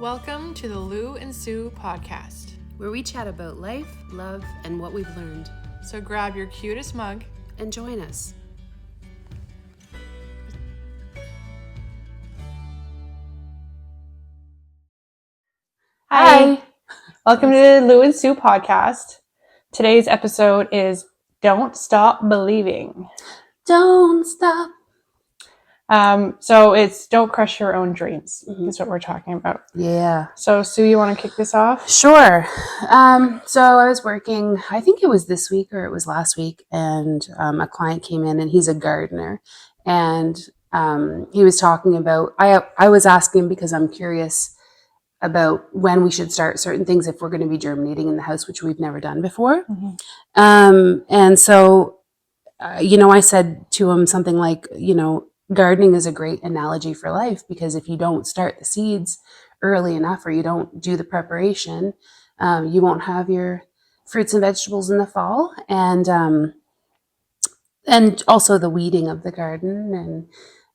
Welcome to the Lou&Sue podcast. Where we chat about life, love, and what we've learned. So grab your cutest mug and join us. Hi. Welcome to the Lou&Sue podcast. Today's episode is Don't Stop Believing. Don't stop. So it's don't crush your own dreams. Is what we're talking about. Yeah. So Sue, you want to kick this off? Sure. So I was working, I think it was this week or it was last week, and a client came in and he's a gardener. And he was talking about, I was asking because I'm curious about when we should start certain things if we're going to be germinating in the house, which we've never done before. And so, I said to him something like, gardening is a great analogy for life, because if you don't start the seeds early enough or you don't do the preparation, you won't have your fruits and vegetables in the fall. And also the weeding of the garden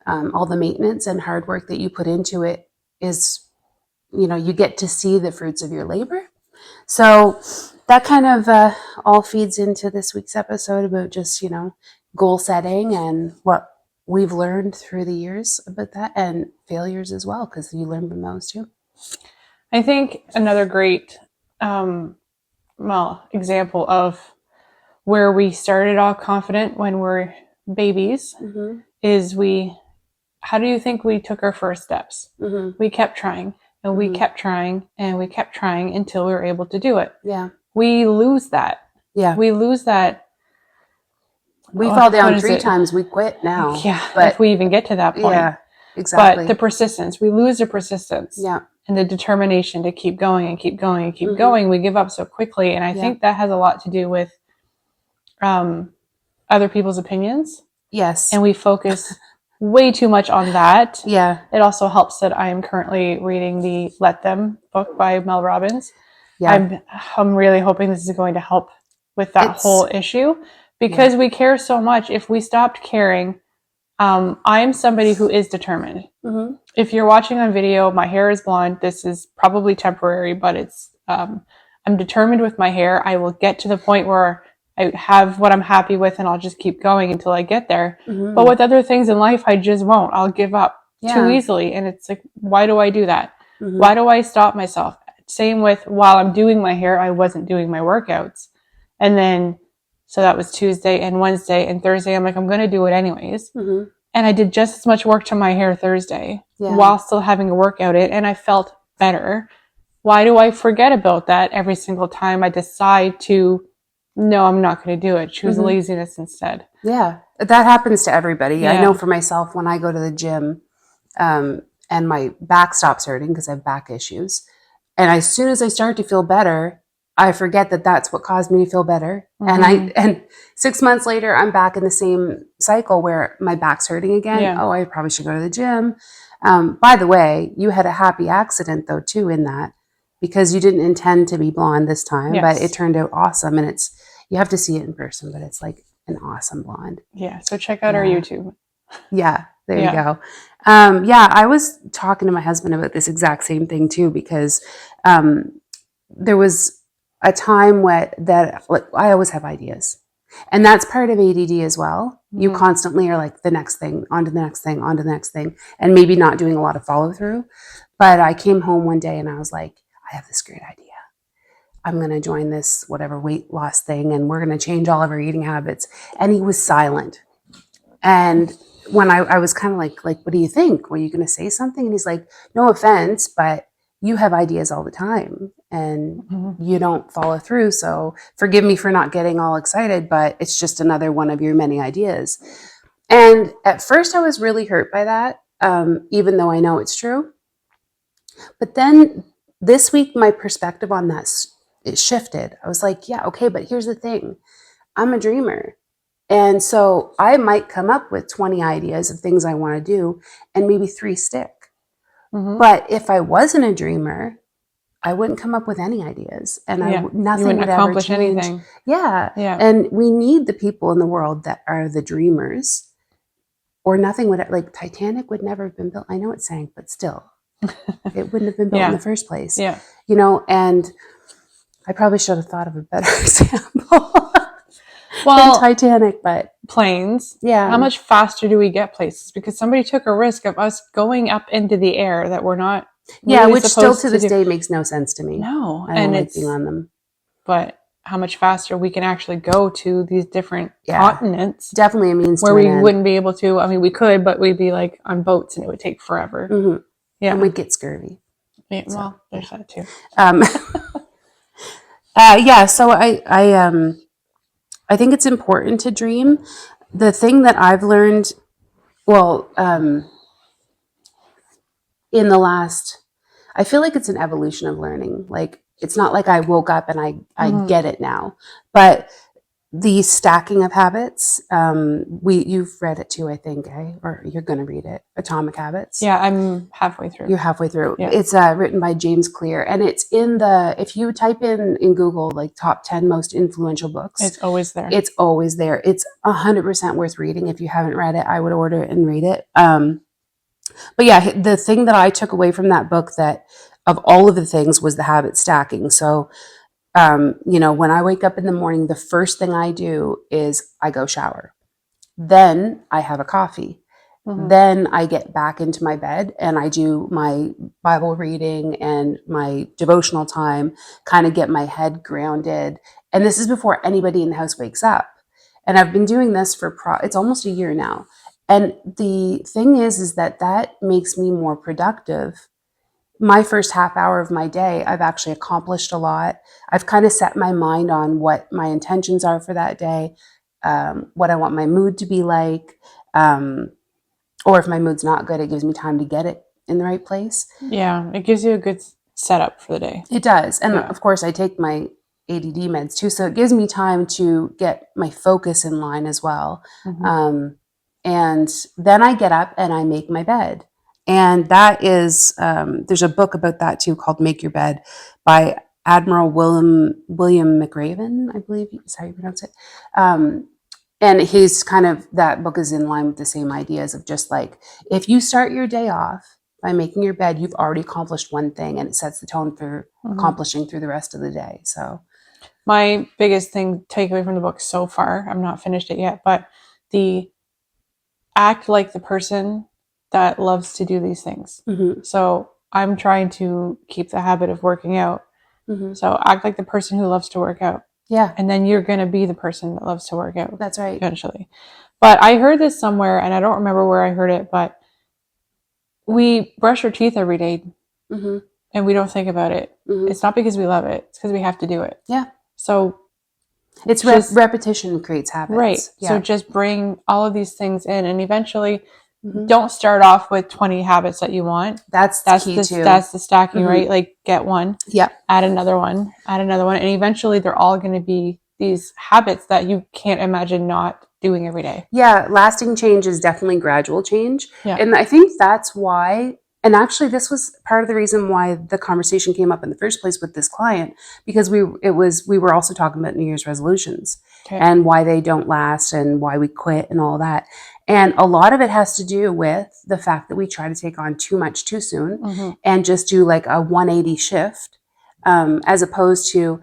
and all the maintenance and hard work that you put into it is, you get to see the fruits of your labor. So that kind of all feeds into this week's episode about just, goal setting and what we've learned through the years about that, and failures as well, because you learn from those too. I think another great example of where we started all confident when we're babies is how do you think we took our first steps? We kept trying and we kept trying and we kept trying until we were able to do it. Yeah. We lose that. Yeah. We lose that. We fall down 3 times, we quit now. Yeah, but if we even get to that point. Yeah, exactly. But the persistence, we lose the persistence. Yeah. And the determination to keep going and keep going and keep going. We give up so quickly. And I think that has a lot to do with other people's opinions. Yes. And we focus way too much on that. Yeah. It also helps that I am currently reading the Let Them book by Mel Robbins. Yeah. I'm really hoping this is going to help with that whole issue, because we care so much. If we stopped caring, I am somebody who is determined. If you're watching on video, my hair is blonde. This is probably temporary, but it's I'm determined with my hair. I will get to the point where I have what I'm happy with, and I'll just keep going until I get there. But with other things in life, I just won't. I'll give up too easily. And it's like, why do I do that? Why do I stop myself? Same with while I'm doing my hair, I wasn't doing my workouts. And then, so that was Tuesday and Wednesday and Thursday. I'm like, I'm going to do it anyways. And I did just as much work to my hair Thursday while still having a workout in, and I felt better. Why do I forget about that every single time I decide to, no, I'm not going to do it. Choose laziness instead. Yeah, that happens to everybody. Yeah. I know for myself, when I go to the gym and my back stops hurting because I have back issues, and as soon as I start to feel better, I forget that that's what caused me to feel better. And 6 months later, I'm back in the same cycle where my back's hurting again. Yeah. Oh, I probably should go to the gym. By the way, you had a happy accident though too in that, because you didn't intend to be blonde this time, but it turned out awesome. And you have to see it in person, but it's like an awesome blonde. Yeah. So check out our YouTube. Yeah. There you go. I was talking to my husband about this exact same thing too, because there was a time that I always have ideas, and that's part of ADD as well. You constantly are like the next thing, onto the next thing, onto the next thing, and maybe not doing a lot of follow through. But I came home one day and I was like, I have this great idea. I'm going to join this whatever weight loss thing, and we're going to change all of our eating habits. And he was silent. And when I was kind of like, what do you think? Were you going to say something? And he's like, no offense, but you have ideas all the time and you don't follow through. So forgive me for not getting all excited, but it's just another one of your many ideas. And at first I was really hurt by that, even though I know it's true. But then this week, my perspective on that, it shifted. I was like, yeah, okay, but here's the thing. I'm a dreamer. And so I might come up with 20 ideas of things I want to do, and maybe 3 stick. But if I wasn't a dreamer, I wouldn't come up with any ideas, and nothing would accomplish anything. Yeah. And we need the people in the world that are the dreamers, or nothing would, like Titanic would never have been built. I know it sank, but still, It wouldn't have been built in the first place. Yeah. You know, and I probably should have thought of a better example than Titanic, but planes. Yeah. How much faster do we get places? Because somebody took a risk of us going up into the air that we're not really which still supposed to this day makes no sense to me. No. I don't like being on them. But how much faster we can actually go to these different continents. Definitely a means where we wouldn't be able to. I mean, we could, but we'd be like on boats and it would take forever. Mm-hmm. Yeah. And we'd get scurvy. Yeah, well, there's that too. So I think it's important to dream. The thing that I've learned, in the last, I feel like it's an evolution of learning. Like, it's not like I woke up and I get it now, but the stacking of habits, you've read it too, I think, or you're going to read it, Atomic Habits. Yeah, I'm halfway through. You're halfway through. Yeah. It's written by James Clear, and it's if you type in Google, like, top 10 most influential books, it's always there. It's always there. It's 100% worth reading. If you haven't read it, I would order it and read it. But yeah, the thing that I took away from that book, that of all of the things, was the habit stacking. So, when I wake up in the morning, the first thing I do is I go shower. Then I have a coffee. Mm-hmm. Then I get back into my bed and I do my Bible reading and my devotional time, kind of get my head grounded. And this is before anybody in the house wakes up. And I've been doing this for it's almost a year now. And the thing is that makes me more productive. My first half hour of my day, I've actually accomplished a lot. I've kind of set my mind on what my intentions are for that day, what I want my mood to be like. Or if my mood's not good, it gives me time to get it in the right place. Yeah, it gives you a good setup for the day. It does. And of course, I take my ADD meds too, so it gives me time to get my focus in line as well. Mm-hmm. And then I get up and I make my bed. And that is, there's a book about that too called Make Your Bed by Admiral William McRaven, I believe is how you pronounce it. And he's that book is in line with the same ideas of just like, if you start your day off by making your bed, you've already accomplished one thing and it sets the tone for accomplishing through the rest of the day. So my biggest takeaway from the book so far, I'm not finished it yet, but the act like the person that loves to do these things. Mm-hmm. So I'm trying to keep the habit of working out. Mm-hmm. So act like the person who loves to work out. Yeah. And then you're going to be the person that loves to work out. That's right. Eventually. But I heard this somewhere, and I don't remember where I heard it, but we brush our teeth every day, mm-hmm. and we don't think about it. Mm-hmm. It's not because we love it. It's because we have to do it. Yeah. So it's repetition creates habits. Right. Yeah. So just bring all of these things in, and eventually don't start off with 20 habits that you want. That's key too. That's the stacking, right? Like, get one. Yeah. Add another one. And eventually they're all going to be these habits that you can't imagine not doing every day. Yeah. Lasting change is definitely gradual change. Yeah. And I think that's why, and actually this was part of the reason why the conversation came up in the first place with this client, because we were also talking about New Year's resolutions and why they don't last and why we quit and all that. And a lot of it has to do with the fact that we try to take on too much too soon and just do like a 180 shift, as opposed to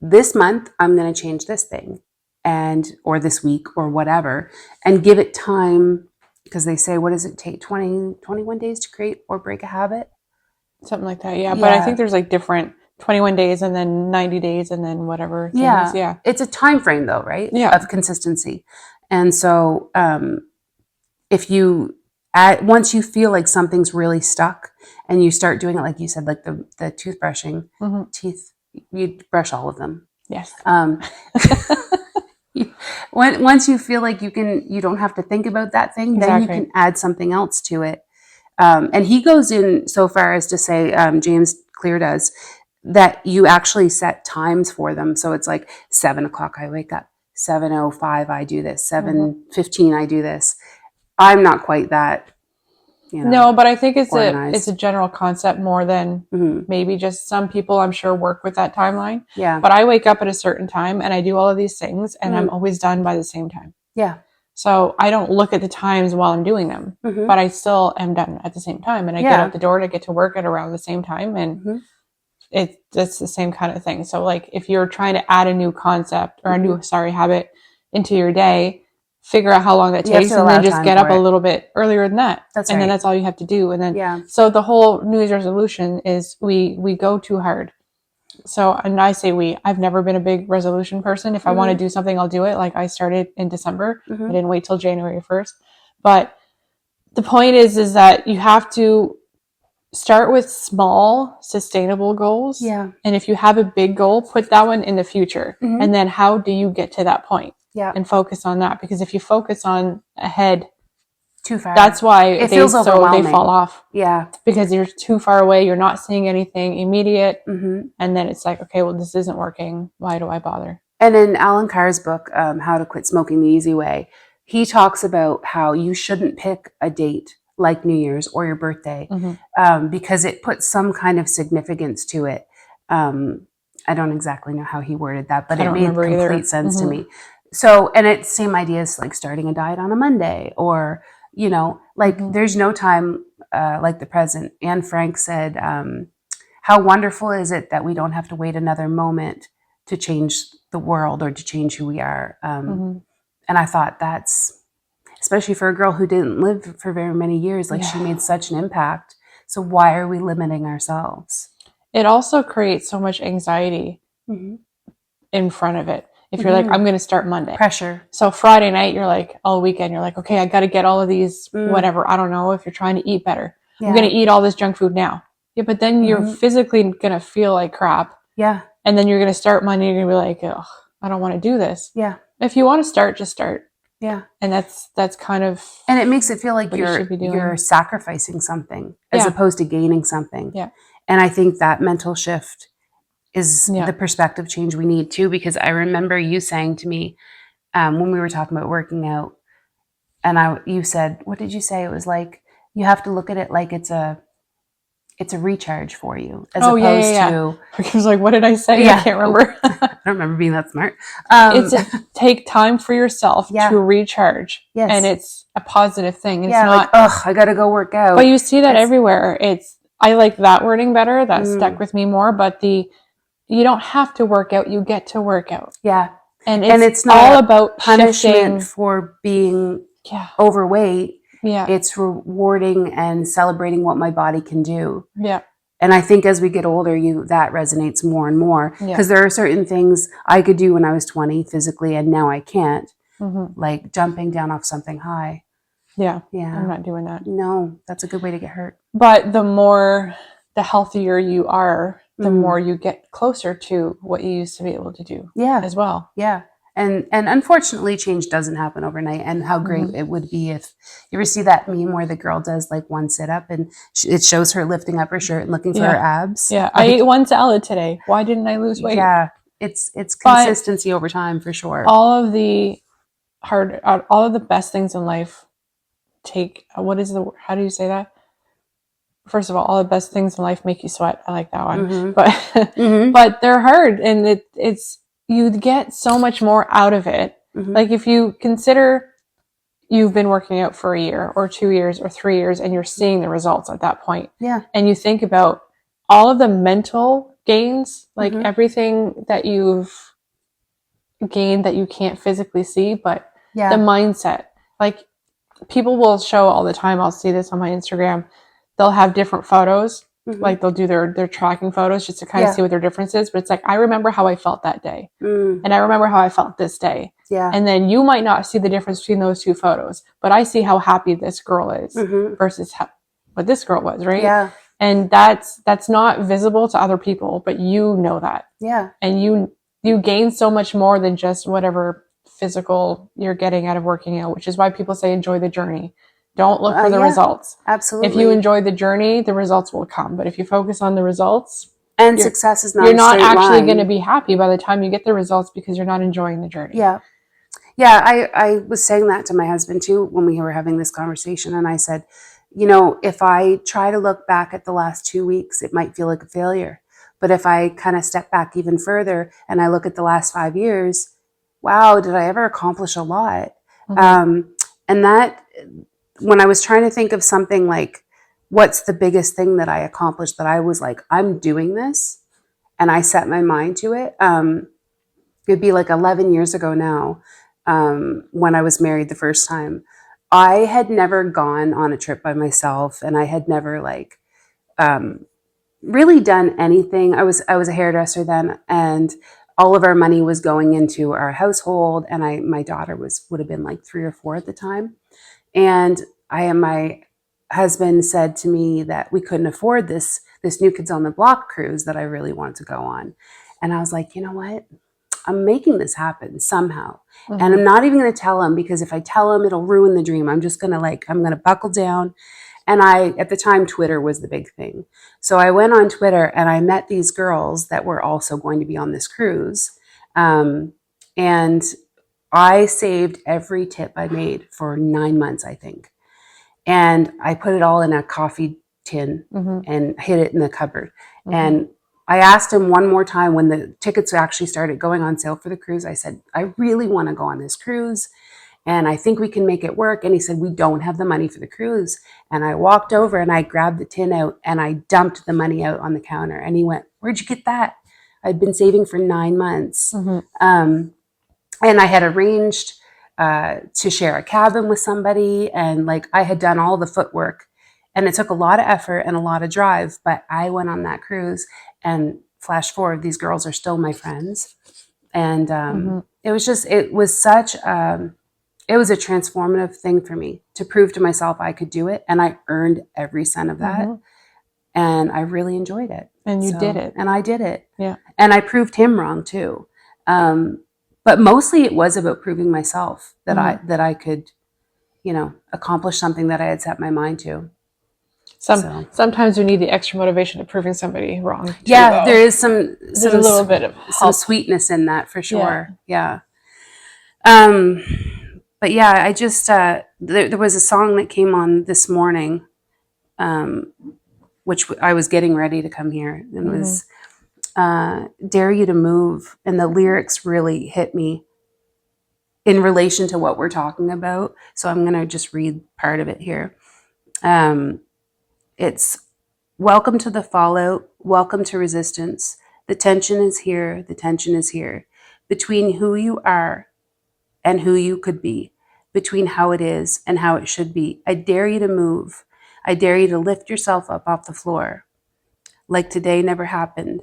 this month, I'm going to change this thing or this week or whatever, and give it time, because they say, what does it take? 21 days to create or break a habit? Something like that. Yeah. But I think there's like different 21 days and then 90 days and then whatever. Yeah. Yeah. It's a time frame though, right? Yeah. Of consistency. And so, if once you feel like something's really stuck and you start doing it, like you said, like the toothbrushing, teeth, you brush all of them. Yes. Once you feel like you don't have to think about that thing, then you can add something else to it. And he goes in so far as to say, James Clear does, that you actually set times for them. So it's like 7:00 I wake up, 7:05 I do this, 7:15 I do this. I'm not quite that, No, but I think it's a general concept more than maybe just some people, I'm sure, work with that timeline. Yeah. But I wake up at a certain time and I do all of these things and I'm always done by the same time. Yeah. So I don't look at the times while I'm doing them, but I still am done at the same time. And I get out the door to get to work at around the same time. And it's the same kind of thing. So like if you're trying to add a new concept or a new, habit into your day, figure out how long that takes and then just get up a little bit earlier than that. And then that's all you have to do. And then, so the whole New Year's resolution is we go too hard. So, and I say I've never been a big resolution person. If I want to do something, I'll do it. Like I started in December. I didn't wait till January 1st. But the point is that you have to start with small, sustainable goals. Yeah. And if you have a big goal, put that one in the future. And then how do you get to that point? Yeah. And focus on that. Because if you focus on ahead too far, that's why it feels overwhelming. They fall off. Yeah. Because you're too far away. You're not seeing anything immediate. And then it's like, okay, well, this isn't working. Why do I bother? And in Alan Carr's book, How to Quit Smoking the Easy Way, he talks about how you shouldn't pick a date like New Year's or your birthday because it puts some kind of significance to it. I don't exactly know how he worded that, but it made complete sense to me. So, and it's same ideas like starting a diet on a Monday or, you know, like there's no time like the present. Anne Frank said, how wonderful is it that we don't have to wait another moment to change the world or to change who we are. And I thought that's, especially for a girl who didn't live for very many years, like she made such an impact. So why are we limiting ourselves? It also creates so much anxiety in front of it. If you're like, I'm going to start Monday. Pressure. So Friday night, you're like, all weekend, you're like, okay, I got to get all of these, whatever. I don't know if you're trying to eat better. I'm going to eat all this junk food now. Yeah, but then you're physically going to feel like crap. Yeah. And then you're going to start Monday, you're going to be like, oh, I don't want to do this. Yeah. If you want to start, just start. Yeah. And that's kind of. And it makes it feel like you're sacrificing something as opposed to gaining something. Yeah. And I think that mental shift is the perspective change we need too, because I remember you saying to me when we were talking about working out, and you said, what did you say? It was like, you have to look at it like it's a recharge for you, as opposed to. I was like, what did I say? I can't remember. I don't remember being that smart. Take time for yourself to recharge. Yes. And it's a positive thing. It's not, like, I got to go work out. But you see that everywhere. I like that wording better. That stuck with me more. But you don't have to work out. You get to work out. Yeah. And it's not all about punishment for being overweight. Yeah. It's rewarding and celebrating what my body can do. Yeah. And I think as we get older, that resonates more and more, because there are certain things I could do when I was 20 physically and now I can't, like jumping down off something high. Yeah. Yeah. I'm not doing that. No, that's a good way to get hurt. But the healthier you are, the more you get closer to what you used to be able to do as well. Yeah. And unfortunately, change doesn't happen overnight. And how great it would be if you ever see that meme where the girl does like one sit up and it shows her lifting up her shirt and looking for her abs. Yeah, I ate one salad today. Why didn't I lose weight? Yeah, it's consistency over time for sure. All of the best things in life how do you say that? First of all the best things in life make you sweat. I like that one. But they're hard, and it's you get so much more out of it. Like if you consider you've been working out for a year or 2 years or 3 years and you're seeing the results at that point. Yeah. And you think about all of the mental gains, like everything that you've gained that you can't physically see, but the mindset. Like people will show all the time, I'll see this on my Instagram, they'll have different photos. Like they'll do their tracking photos just to kind of see what their difference is. But it's like, I remember how I felt that day. And I remember how I felt this day. Yeah. And then you might not see the difference between those two photos, but I see how happy this girl is versus what this girl was, right? Yeah. And that's not visible to other people, but you know that. Yeah. And you gain so much more than just whatever physical you're getting out of working out, which is why people say enjoy the journey. Don't look for the results. Absolutely. If you enjoy the journey, the results will come. But if you focus on the results, and success is not, you're not actually going to be happy by the time you get the results because you're not enjoying the journey. Yeah. Yeah. I was saying that to my husband too when we were having this conversation. And I said, if I try to look back at the last 2 weeks, it might feel like a failure. But if I kind of step back even further and I look at the last 5 years, wow, did I ever accomplish a lot? And that, when I was trying to think of something like, what's the biggest thing that I accomplished, that I was like, I'm doing this, and I set my mind to it. It'd be like 11 years ago now, when I was married the first time. I had never gone on a trip by myself, and I had never like really done anything. I was a hairdresser then, and all of our money was going into our household, and my daughter would have been like 3 or 4 at the time. And my husband said to me that we couldn't afford this New Kids on the Block cruise that I really wanted to go on. And I was like, you know what? I'm making this happen somehow. And I'm not even going to tell him, because if I tell him, it'll ruin the dream. I'm just going to I'm going to buckle down. And at the time, Twitter was the big thing. So I went on Twitter and I met these girls that were also going to be on this cruise. And I saved every tip I made for 9 months, I think. And I put it all in a coffee tin and hid it in the cupboard. And I asked him one more time when the tickets actually started going on sale for the cruise. I said, I really want to go on this cruise, and I think we can make it work. And he said, we don't have the money for the cruise. And I walked over and I grabbed the tin out and I dumped the money out on the counter. And he went, where'd you get that? I'd been saving for 9 months. And I had arranged to share a cabin with somebody. And I had done all the footwork. And it took a lot of effort and a lot of drive, but I went on that cruise, and flash forward, these girls are still my friends. And it was a transformative thing for me to prove to myself I could do it. And I earned every cent of that. And I really enjoyed it. And you did it. And I did it. Yeah. And I proved him wrong too. But mostly it was about proving myself that I could, accomplish something that I had set my mind to. Sometimes we need the extra motivation of proving somebody wrong. There is some a little bit of some sweetness in that for sure. Yeah. But yeah, I just there was a song that came on this morning, which I was getting ready to come here, and was "Dare You to Move," and the lyrics really hit me in relation to what we're talking about. So I'm gonna just read part of it here. It's, welcome to the fallout, welcome to resistance. The tension is here, the tension is here. Between who you are and who you could be. Between how it is and how it should be. I dare you to move. I dare you to lift yourself up off the floor. Like today never happened.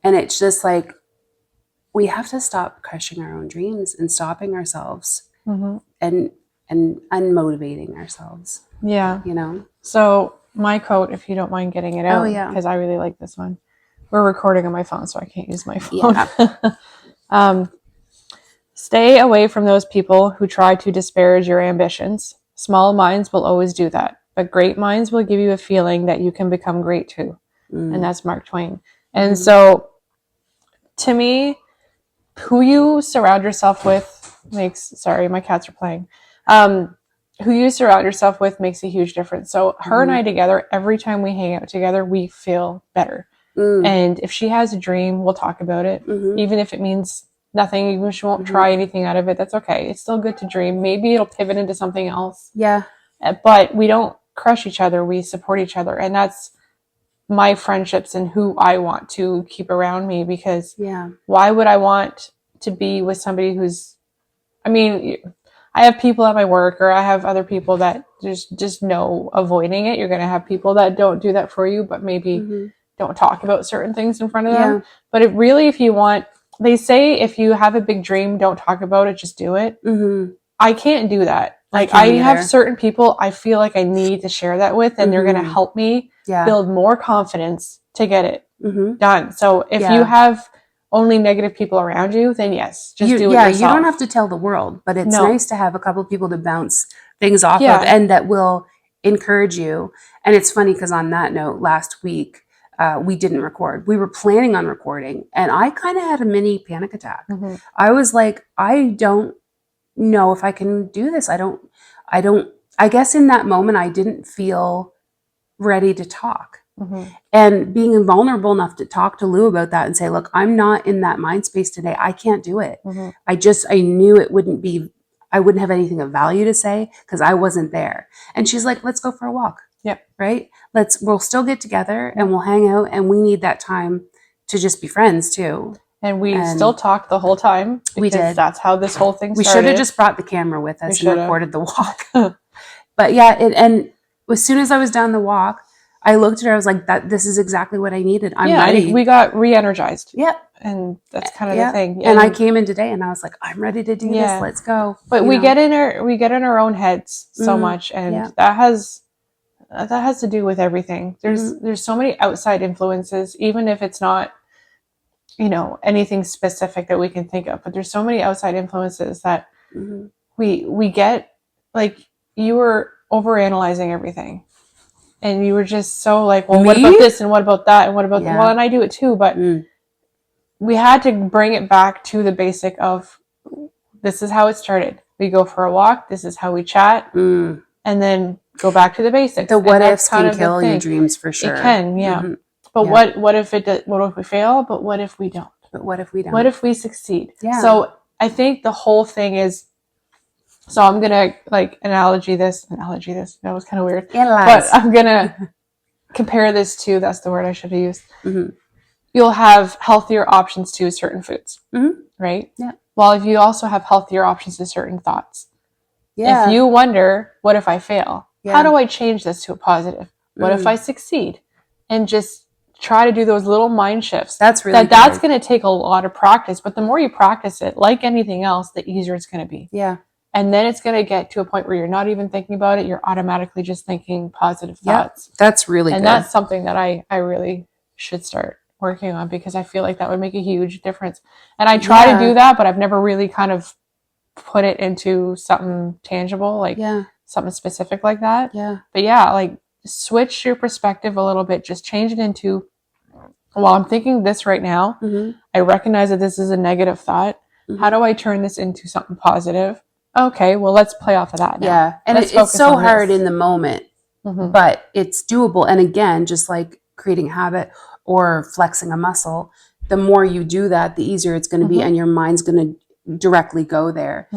And it's just we have to stop crushing our own dreams and stopping ourselves and unmotivating ourselves. Yeah. So my quote, if you don't mind getting it out, because I really like this one. We're recording on my phone, so I can't use my phone. Yeah. Stay away from those people who try to disparage your ambitions. Small minds will always do that, but great minds will give you a feeling that you can become great too. And that's Mark Twain. And so, to me, who you surround yourself with sorry, my cats are playing. Who you surround yourself with makes a huge difference. So her and I together, every time we hang out together, we feel better. And if she has a dream, we'll talk about it. Even if it means nothing, even if she won't try anything out of it, that's okay. It's still good to dream. Maybe it'll pivot into something else. Yeah. But we don't crush each other. We support each other. And that's my friendships and who I want to keep around me, because why would I want to be with somebody I have people at my work, or I have other people that just know avoiding it. You're going to have people that don't do that for you, but maybe don't talk about certain things in front of them. But if you want, they say if you have a big dream, don't talk about it, just do it. I can't do that. I have certain people I feel like I need to share that with, and they're going to help me build more confidence to get it done. So if you have only negative people around you, then yes, just do it yourself. You don't have to tell the world, but it's nice to have a couple of people to bounce things off of, and that will encourage you. And it's funny because on that note, last week, we didn't record. We were planning on recording, and I kind of had a mini panic attack. I was like, I don't know if I can do this. I guess in that moment, I didn't feel ready to talk. And being vulnerable enough to talk to Lou about that and say, look, I'm not in that mind space today. I can't do it. I knew it wouldn't be, I wouldn't have anything of value to say because I wasn't there. And she's like, let's go for a walk. Yep. Right? We'll still get together and we'll hang out, and we need that time to just be friends too. And we still talked the whole time. We did. That's how this whole thing started. We should have just brought the camera with us and recorded the walk. But yeah, and as soon as I was down the walk, I looked at her, I was like, this is exactly what I needed. I'm ready. We got re-energized. Yep. And that's kind of the thing. And I came in today and I was like, I'm ready to do this. Let's go. But we get in our own heads so much, and that has to do with everything. There's so many outside influences, even if it's not, anything specific that we can think of, but there's so many outside influences that we get. Like, you were overanalyzing everything, and you were just so like, well, what about this and what about that and what about well, and I do it too, but we had to bring it back to the basic of, this is how it started. We go for a walk, this is how we chat, and then go back to the basics. The what ifs can kill your dreams for sure. It can, yeah. But what if it does, what if we fail? But what if we don't? But what if we don't? What if we succeed? Yeah. So I think the whole thing is, so I'm gonna like analogy this. That was kind of weird. But I'm gonna compare this to, that's the word I should have used. You'll have healthier options to certain foods, right? Yeah. Well, if you also have healthier options to certain thoughts. Yeah. If you wonder, what if I fail? How do I change this to a positive? What if I succeed? And just try to do those little mind shifts. That's really that's going to take a lot of practice, but the more you practice it, like anything else, the easier it's going to be. Yeah. And then it's going to get to a point where you're not even thinking about it. You're automatically just thinking positive thoughts. That's really good. And that's something that I really should start working on, because I feel like that would make a huge difference. And I try to do that, but I've never really kind of put it into something tangible, like something specific like that. Yeah. But yeah, like, switch your perspective a little bit. Just change it into, well, I'm thinking this right now. I recognize that this is a negative thought. How do I turn this into something positive? Okay, well, let's play off of that now. Yeah. And it's so hard in the moment, but it's doable. And again, just like creating habit or flexing a muscle, the more you do that, the easier it's going to be, and your mind's going to directly go there.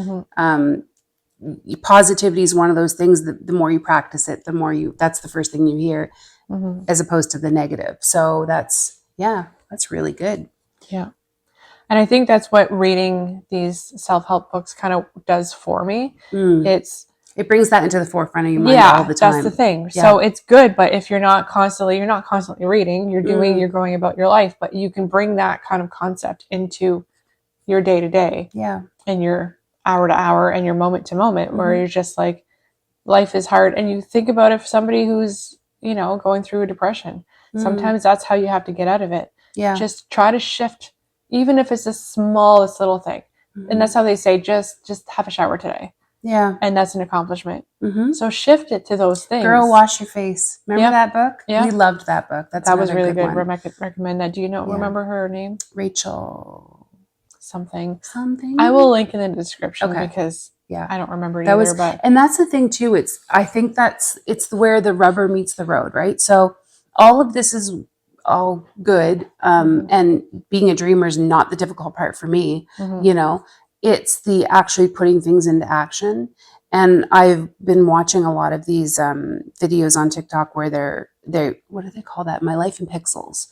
Positivity is one of those things that the more you practice it, the more that's the first thing you hear, as opposed to the negative. So that's really good. Yeah. And I think that's what reading these self-help books kind of does for me. It brings that into the forefront of your mind all the time. That's the thing. Yeah. So it's good, but if you're not constantly reading, you're going about your life, but you can bring that kind of concept into your day to day. Yeah. And your hour to hour and your moment to moment, where you're just like, life is hard. And you think about if somebody who's, going through a depression, sometimes that's how you have to get out of it. Yeah. Just try to shift, even if it's the smallest little thing. And that's how they say, just have a shower today. Yeah. And that's an accomplishment. So shift it to those things. Girl, wash your face. Remember that book? Yeah. We loved that book. That was really good. Recommend that. Do you remember her name? Rachel. Something. I will link in the description because I don't remember it either. But and that's the thing too. I think it's where the rubber meets the road, right? So all of this is all good. And being a dreamer is not the difficult part for me. It's the actually putting things into action. And I've been watching a lot of these videos on TikTok where they're what do they call that? My Life in Pixels.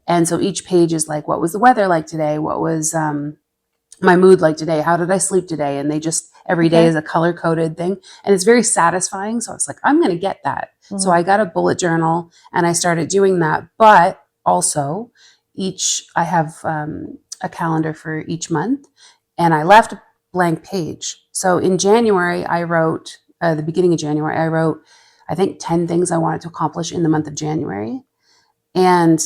And so each page is like, what was the weather like today? What was my mood like today? How did I sleep today? And they just, every day is a color coded thing. And it's very satisfying. So I was like, I'm going to get that. So I got a bullet journal and I started doing that. But also I have a calendar for each month, and I left a blank page. So in January, I wrote, the beginning of January, I wrote, I think 10 things I wanted to accomplish in the month of January. And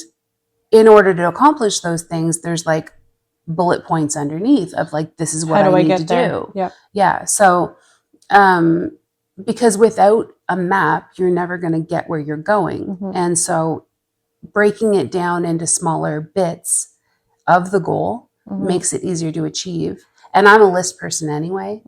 in order to accomplish those things, there's like bullet points underneath of like, this is what I need to do. Yeah. Yeah. So, because without a map, you're never going to get where you're going. And so breaking it down into smaller bits of the goal makes it easier to achieve. And I'm a list person anyway.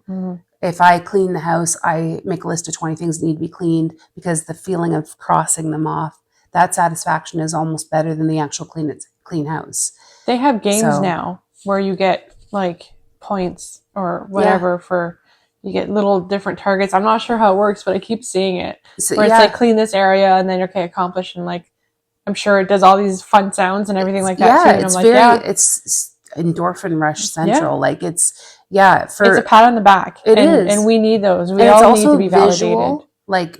If I clean the house, I make a list of 20 things that need to be cleaned, because the feeling of crossing them off, that satisfaction is almost better than the actual clean house. They have games now where you get like points or whatever for you get little different targets. I'm not sure how it works, but I keep seeing it. So, where it's like clean this area and then okay, accomplish, and like I'm sure it does all these fun sounds and everything like that too. And it's I'm like, it's endorphin rush central. Like it's it's a pat on the back. It is. And we need those. We all need to be validated. Visual, like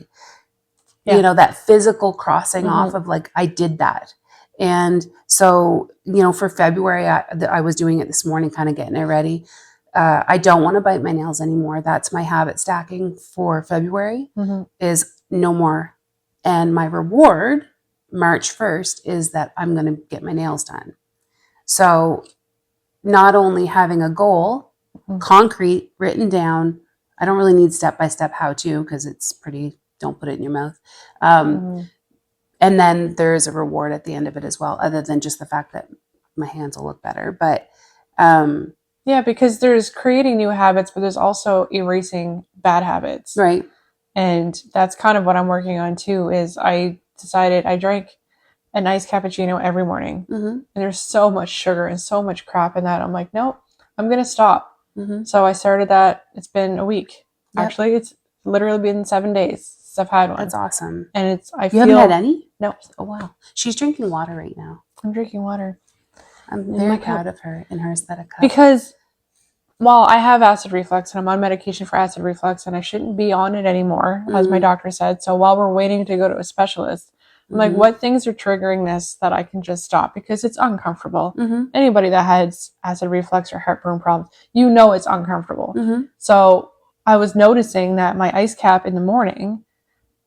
you know, that physical crossing off of like I did that. And so, you know, for February, I was doing it this morning, kind of getting it ready. I don't want to bite my nails anymore. That's my habit stacking for February is no more. And my reward, March 1st, is that I'm going to get my nails done. So not only having a goal, concrete, written down, I don't really need step-by-step how-to because it's pretty, don't put it in your mouth. And then there's a reward at the end of it as well, other than just the fact that my hands will look better. But because there's creating new habits, but there's also erasing bad habits. Right. And that's kind of what I'm working on too, is I decided I drank a nice cappuccino every morning. And there's so much sugar and so much crap in that. I'm like, nope, I'm going to stop. So I started that. It's been a week. Yep. Actually, it's literally been 7 days since I've had one. That's awesome. And you haven't had any? No. Oh, wow. She's drinking water right now. I'm drinking water. I'm very proud of her in her aesthetic cup. Because while I have acid reflux and I'm on medication for acid reflux and I shouldn't be on it anymore, as my doctor said. So while we're waiting to go to a specialist, I'm like, what things are triggering this that I can just stop? Because it's uncomfortable. Anybody that has acid reflux or heartburn problems, you know it's uncomfortable. So I was noticing that my ice cap in the morning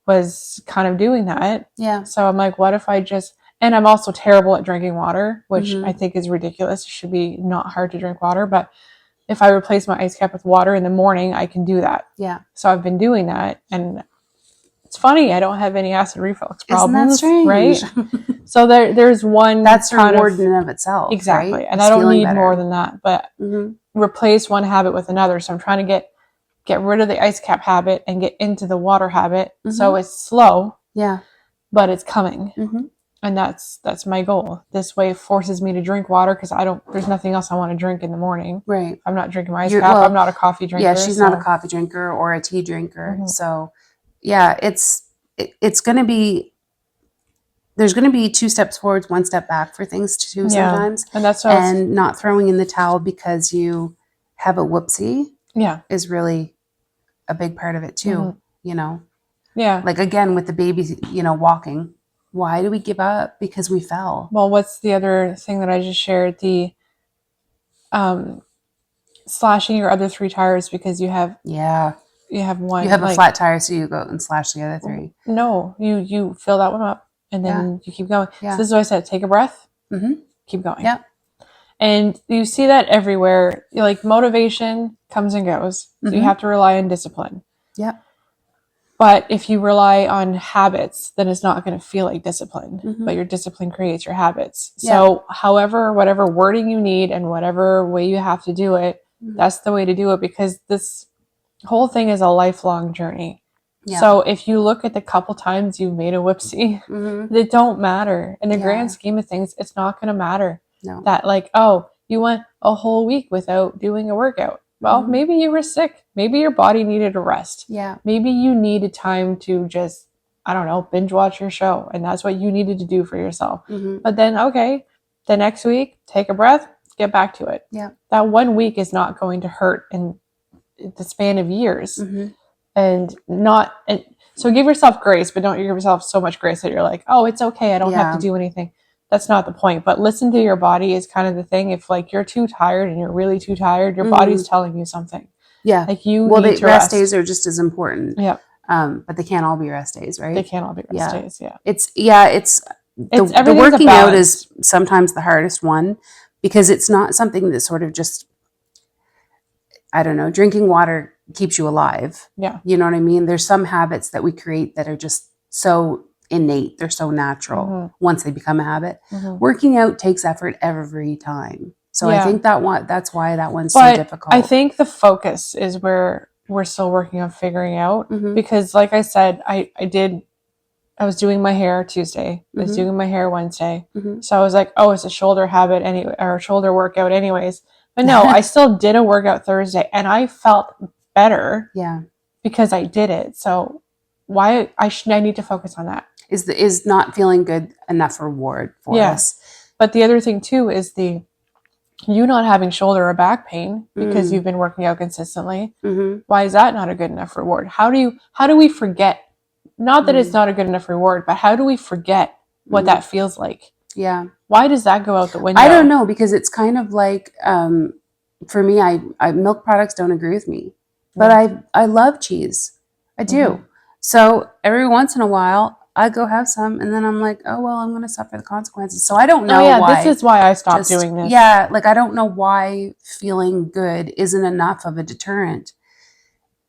was kind of doing that. Yeah. So I'm like, what if I just... And I'm also terrible at drinking water, which I think is ridiculous. It should be not hard to drink water. But if I replace my ice cap with water in the morning, I can do that. Yeah. So I've been doing that. And it's funny, I don't have any acid reflux problems. Isn't that strange? Right? So there's one... That's a reward in and of itself. Exactly. Right? And I don't need more than that. But replace one habit with another. So I'm trying to get rid of the ice cap habit and get into the water habit. So it's slow. Yeah. But it's coming. And that's my goal. This way it forces me to drink water because there's nothing else I want to drink in the morning. Right. I'm not drinking my ice cap. I'm not a coffee drinker. Yeah, she's not a coffee drinker or a tea drinker. So yeah, it's going to be, there's going to be 2 steps forwards, 1 step back for things too sometimes. And that's not throwing in the towel because you have a whoopsie. Yeah. Is really a big part of it too, you know? Yeah. Like again, with the baby, you know, walking. Why do we give up? Because we fell. Well, what's the other thing that I just shared? The slashing your other 3 tires because you have one. You have a flat tire, so you go and slash the other 3. No, you fill that one up and then you keep going. So this is what I said: take a breath, keep going. Yeah. And you see that everywhere. Like motivation comes and goes, so you have to rely on discipline. Yeah. But if you rely on habits, then it's not going to feel like discipline. But your discipline creates your habits. So whatever wording you need and whatever way you have to do it, that's the way to do it, because this whole thing is a lifelong journey. Yeah. So if you look at the couple times you've made a whoopsie, it don't matter. In the grand scheme of things, it's not going to matter. No. That like, oh, you went a whole week without doing a workout. Well, maybe you were sick. Maybe your body needed a rest. Yeah. Maybe you needed time to just, I don't know, binge watch your show. And that's what you needed to do for yourself. But then, okay, the next week, take a breath, get back to it. Yeah. That 1 week is not going to hurt in the span of years. So give yourself grace, but don't give yourself so much grace that you're like, oh, it's okay. I don't have to do anything. That's not the point. But listen to your body is kind of the thing. If like you're too tired and you're really too tired, your body's telling you something. Yeah. Like you need to rest days are just as important. Yeah. But they can't all be rest days, right? They can't all be rest days. Yeah. The working out is sometimes the hardest one because it's not something that sort of just, I don't know, drinking water keeps you alive. Yeah. You know what I mean? There's some habits that we create that are just so innate. They're so natural once they become a habit. Working out takes effort every time. So I think that's why that one's so difficult. I think the focus is where we're still working on figuring out because like I said, I was doing my hair Tuesday. I was doing my hair Wednesday. So I was like, oh, it's a shoulder habit anyway, or a shoulder workout anyways. But no, I still did a workout Thursday and I felt better Yeah. because I did it. So why I need to focus on that. Is not feeling good enough reward for us. But the other thing too is you not having shoulder or back pain because you've been working out consistently. Mm-hmm. Why is that not a good enough reward? How do we forget? Not that it's not a good enough reward, but how do we forget what that feels like? Yeah. Why does that go out the window? I don't know, because it's kind of like, for me, I milk products don't agree with me, but I love cheese. I do. So every once in a while I go have some, and then I'm like, oh, well, I'm going to suffer the consequences. So I don't know why. This is why I stopped doing this. Yeah. Like, I don't know why feeling good isn't enough of a deterrent.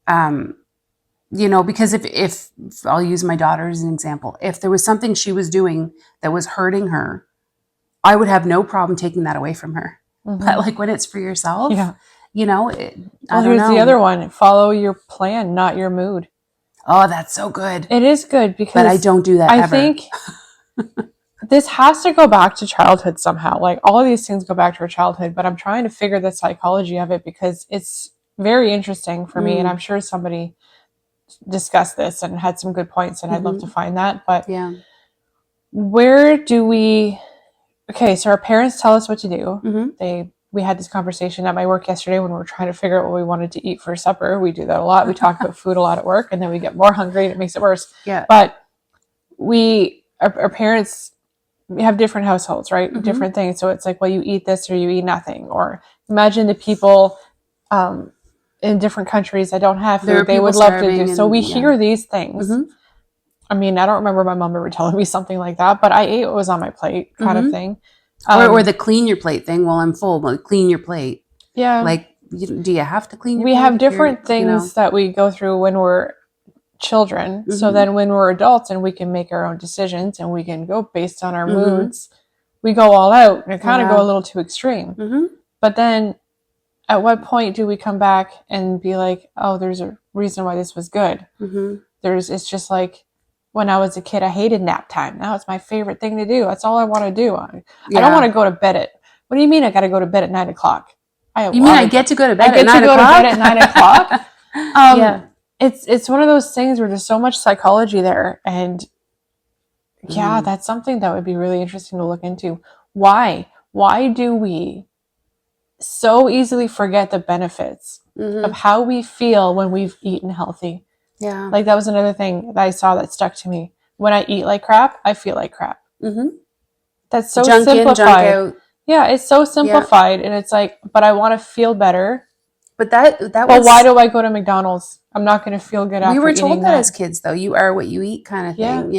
Because if I'll use my daughter as an example, if there was something she was doing that was hurting her, I would have no problem taking that away from her. But like when it's for yourself, I don't know. Here's the other one. Follow your plan, not your mood. Oh, that's so good. It is good because but I don't do that ever. think this has to go back to childhood somehow. Like all of these things go back to our childhood, but I'm trying to figure the psychology of it because it's very interesting for me, and I'm sure somebody discussed this and had some good points, and I'd love to find that. But where do we... Okay, so our parents tell us what to do. We had this conversation at my work yesterday when we were trying to figure out what we wanted to eat for supper. We do that a lot. We talk about food a lot at work, and then we get more hungry and it makes it worse. Yeah. But our parents, we have different households, right? Different things. So it's like, well, you eat this or you eat nothing. Or imagine the people in different countries that don't have food. They would love to do. So we hear these things. I mean, I don't remember my mom ever telling me something like that, but I ate what was on my plate kind of thing. Or the clean your plate thing. Well, I'm full, but clean your plate. Yeah. Like, do you have to clean your plate? We have different things that we go through when we're children. So then when we're adults and we can make our own decisions and we can go based on our moods, we go all out and kind of go a little too extreme. But then at what point do we come back and be like, oh, there's a reason why this was good? It's just like, when I was a kid, I hated nap time. Now it's my favorite thing to do. That's all I want to do. I don't want to go to bed at... What do you mean I got to go to bed at 9 o'clock? I get to go to bed at 9 o'clock? I get to go to bed at 9 o'clock? It's one of those things where there's so much psychology there. And that's something that would be really interesting to look into. Why? Why do we so easily forget the benefits of how we feel when we've eaten healthy? Yeah. Like that was another thing that I saw that stuck to me. When I eat like crap, I feel like crap. That's so simplified. Junk out. Yeah, it's so simplified. And it's like, but I want to feel better. But well, why do I go to McDonald's? I'm not going to feel good after eating that. We were told that as kids, though. You are what you eat kind of thing,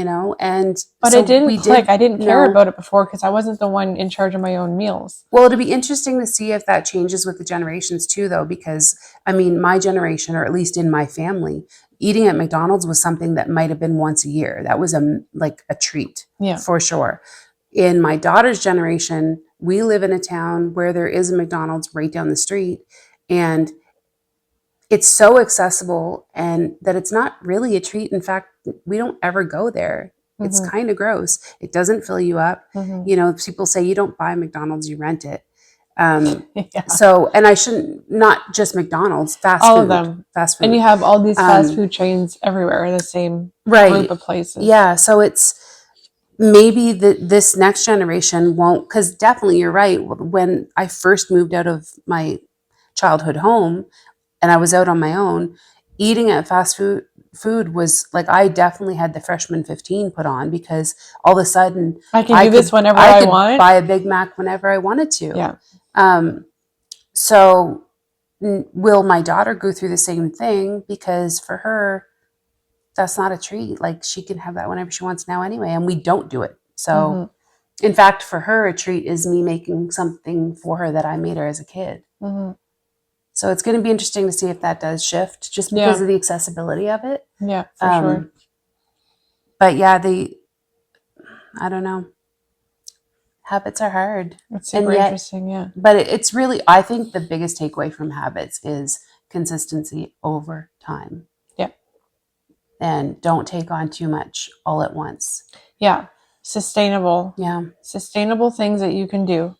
But so it didn't click. I didn't care about it before because I wasn't the one in charge of my own meals. Well, it'll be interesting to see if that changes with the generations too, though, because, I mean, my generation, or at least in my family, eating at McDonald's was something that might have been once a year. That was a treat, for sure. In my daughter's generation, we live in a town where there is a McDonald's right down the street, and it's so accessible and that it's not really a treat. In fact, we don't ever go there. It's kind of gross. It doesn't fill you up. People say you don't buy McDonald's, you rent it. So, and I shouldn't, not just McDonald's, fast food. All of them. Fast food. And you have all these fast food chains everywhere in the same group of places. Yeah. So it's maybe this next generation won't, because definitely you're right. When I first moved out of my childhood home and I was out on my own, eating at fast food was like, I definitely had the freshman 15 put on, because all of a sudden I can do this whenever I want. Buy a Big Mac whenever I wanted to. Yeah. So will my daughter go through the same thing? Because for her, that's not a treat. Like, she can have that whenever she wants now anyway, and we don't do it. So in fact, for her, a treat is me making something for her that I made her as a kid. So it's going to be interesting to see if that does shift, just because of the accessibility of it. Yeah, for sure. But yeah, I don't know. Habits are hard. It's super interesting, yeah. But it's really, I think the biggest takeaway from habits is consistency over time. Yeah. And don't take on too much all at once. Yeah. Sustainable. Yeah. Sustainable things that you can do,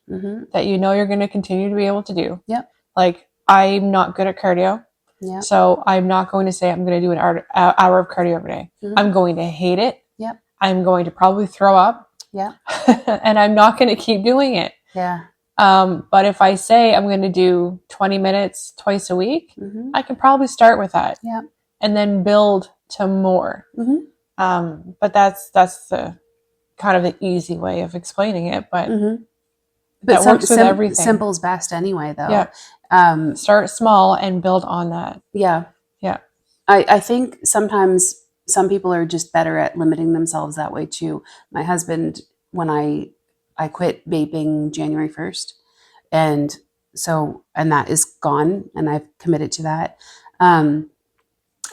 that you know you're going to continue to be able to do. Yep. Like, I'm not good at cardio. Yeah. So I'm not going to say I'm going to do an hour of cardio every day. I'm going to hate it. Yep. I'm going to probably throw up. Yeah. And I'm not going to keep doing it. Yeah. But if I say I'm going to do 20 minutes twice a week, I can probably start with that. Yeah. And then build to more. But that's the kind of the easy way of explaining it. But that works with everything. Simple's best anyway, though. Yeah. Start small and build on that. Yeah. Yeah. I think sometimes some people are just better at limiting themselves that way too. My husband, when I quit vaping January 1st, and that is gone, and I've committed to that. And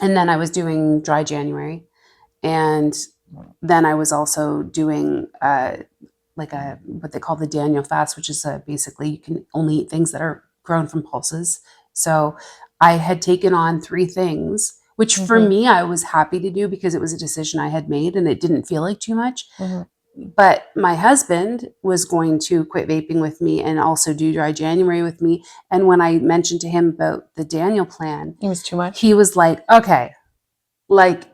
then I was doing dry January, and then I was also doing what they call the Daniel fast, which is basically you can only eat things that are grown from pulses. So I had taken on 3 things, which for me, I was happy to do because it was a decision I had made and it didn't feel like too much. But my husband was going to quit vaping with me and also do dry January with me. And when I mentioned to him about the Daniel plan, it was too much. He was like, okay, like